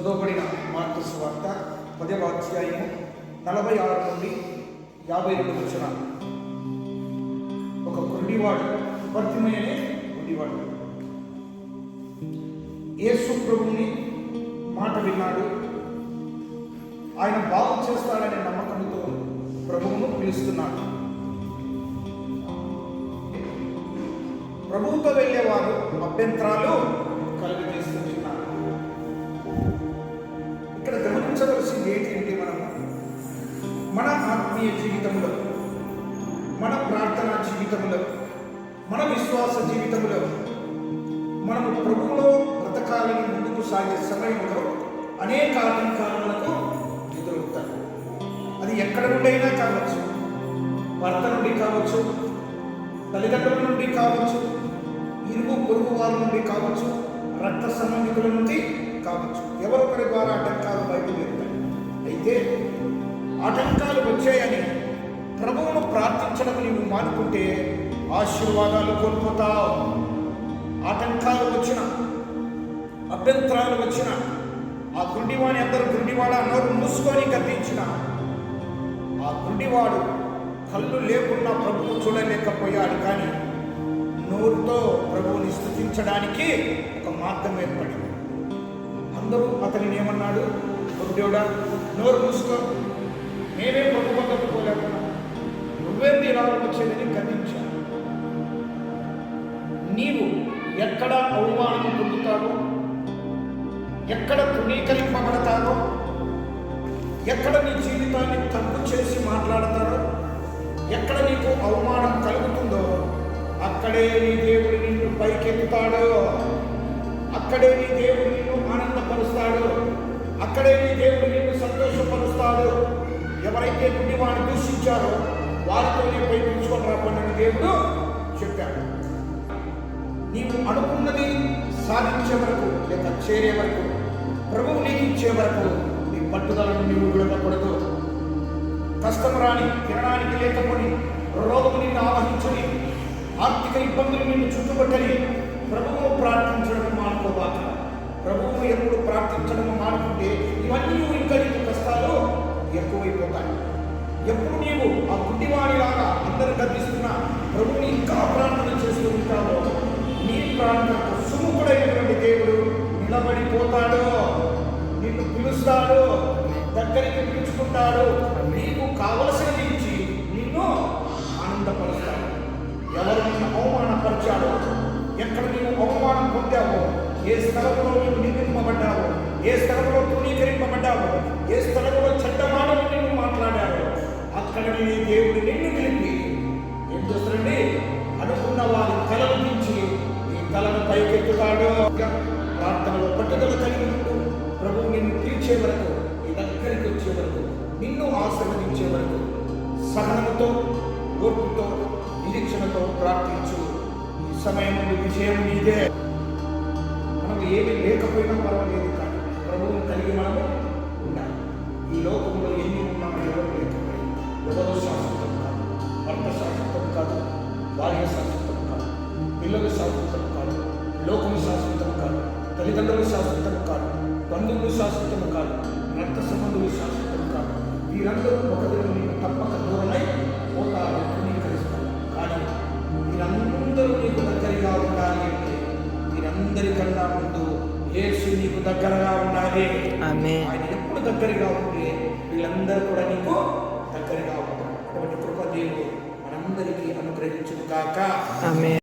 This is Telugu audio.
చదవబడిన మార్కు సువార్త 10వ అధ్యాయము 46 నుండి 52 వచ్చిన ఒక గుడ్డివాడు, భర్తిమయ్యనే గుడ్డివాడు యేసు ప్రభువుని మాట విన్నాడు. ఆయన బాగు చేస్తాడనే నమ్మకంతో ప్రభువును పిలుస్తున్నాడు. ప్రభువుతో వెళ్ళేవారు అభ్యంతరాలు కలుగజేస్తున్నారు. ఇక్కడ గమనించవలసింది ఏంటంటే, మన ఆత్మీయ జీవితంలో, మన ప్రార్థనా జీవితంలో, మన విశ్వాస జీవితంలో మనము ప్రభువులో బ్రతకాలని ముందుకు సాగే సమయంలో అనేక ఆటంకాలకు ఎదురవుతారు. అది ఎక్కడ నుండైనా కావచ్చు, భర్త నుండి కావచ్చు, తల్లిదండ్రుల నుండి కావచ్చు, ఇరుగు పొరుగు వారి నుండి కావచ్చు, రక్త సంబంధికుల నుండి కావచ్చు. ఎవరొకరి ద్వారా ఆటంకాలు బయటకు వెళ్తాయి. అయితే ఆటంకాలు వచ్చాయని ప్రభువును ప్రార్థించడం నీవు మానుకుంటే ఆశీర్వాదాలు కోల్పోతావు. ఆటంకాలు వచ్చిన, అభ్యంతరాలు వచ్చిన, ఆ గుండివాణి అందరూ గుండివాడ నోరు మూసుకొని గద్దించిన ఆ గుండివాడు కళ్ళు లేకుండా ప్రభువు చూడలేకపోయాడు. కానీ నోరుతో ప్రభువుని స్తుతించడానికి ఒక మార్గం ఏర్పడింది. అందరూ అతనిని ఏమన్నాడు? దేవుడా, నోరు మూసుకో, మేమే ప్రభు వద్దకు పోలేకున్నా, నువ్వేంది ఇలా వచ్చేదని గద్దించాను. నీవు ఎక్కడ అవమానం పొందుతావో, ఎక్కడ తృణీకరింపబడతావో, ఎక్కడ నీ జీవితాన్ని తప్పు చేసి మాట్లాడతారో, ఎక్కడ నీకు అవమానం కలుగుతుందో అక్కడే నీ దేవుడు నిన్ను పైకెత్తుతాడు. అక్కడే నీ దేవుడు నిన్ను ఆనందపరుస్తాడు. అక్కడే నీ దేవుడు నిన్ను సంతోషపరుస్తాడు. ఎవరైతే గుడ్డివాడిని దూషించారో వారితోనే పై పిలుచుకొని రాకుండా దేవుడు చెప్పాడు. నీవు అనుకున్నది సాధించే వరకు, లేక చేరే వరకు, ప్రభువు నీకు ఇచ్చే వరకు నీ పట్టుదలను నీవు విడవకూడదు. కష్టం రాని, తినడానికి లేకపోని, రోగము నిన్ను ఆవహించని, ఆర్థిక ఇబ్బందులు నిన్ను చుట్టుపట్టని ప్రభువును ప్రార్థించడం మానుకోబాక. ప్రభువును ఎప్పుడు ప్రార్థించడం మానుకుంటే ఇవన్నీ ఇంకా నీకు కష్టాలు ఎక్కువైపోతాయి. ఎప్పుడు నీవు ఆ గుడ్డివాడిలాగా అందరు గర్దిస్తున్నా ప్రభువుని ఇంకా ప్రార్థన చేస్తూ ఉంటావో నీ ప్రార్థనకు సుముఖుడైనటువంటి దేవుడు నిలబడిపోతాడు. నిన్ను పిలుస్తాడు, దగ్గరికి పిలుచుకుంటాడు, నీకు కావలసినది ఇచ్చి నిన్ను ఆనందపరుస్తాడు. ఎవరు నిన్ను అవమానపరిచాడో, ఎక్కడ నీవు అవమానం పొందావో, ఏ స్థలంలో నీవు నిందింపబడ్డావో, ఏ స్థలంలో తృణీకరింపబడ్డావో, ఏ స్థలంలో చెడ్డ మాటలు నిన్ను మాట్లాడావో అక్కడ నీ దేవుడు నిన్ను నిలిపి ఏం చేస్తాడండి? అనుకున్న వారి కలలు నుంచి నీ కలను పైకెత్తుతాడు. ప్రార్థనలో పట్టుదల కలిగి ఉంటూ ప్రభువు నిన్ను తీర్చే వరకు, నీ దగ్గరికి వచ్చే వరకు, నిన్ను ఆశీర్వదించే వరకు సహనముతో, ఓర్పుతో, నిరీక్షణతో ప్రార్థించు. ఈ సమయం నుండి విజయం నీదే. మనకు ఏమి లేకపోయినా పర్వాలేదు, కానీ ప్రభువుని కలిగి మనము ఉండాలి. ఈ లోకంలో ఎన్ని ఉన్నా ఎవరు లేకపోయి, ఎవరు శాశ్వతం కాదు. భర్త శాశ్వతం కాదు, భార్య శాశ్వతం కాదు, పిల్లలు శాశ్వతం కాదు, లోకము శాశ్వతం కాదు, తల్లిదండ్రులు శాశ్వతం కాదు, బంధువులు శాశ్వతం కాదు, రక్త సంబంధులు శాశ్వతం కాదు. వీరందరూ ఒకరిని నీకు తప్పక దూరమై పోతారు, తృణీకరిస్తారు. కానీ వీరందరూ నీకు దగ్గరగా ఉండాలి అంటే వీరందరికన్నా ముందు యేసు నీకు దగ్గరగా ఉండాలి. ఆయన ఎప్పుడు దగ్గరగా ఉంటే వీళ్ళందరూ కూడా నీకు దగ్గరగా ఉంటారు. అటువంటి కృప దేవుడు మనందరికీ అనుగ్రహించును గాక.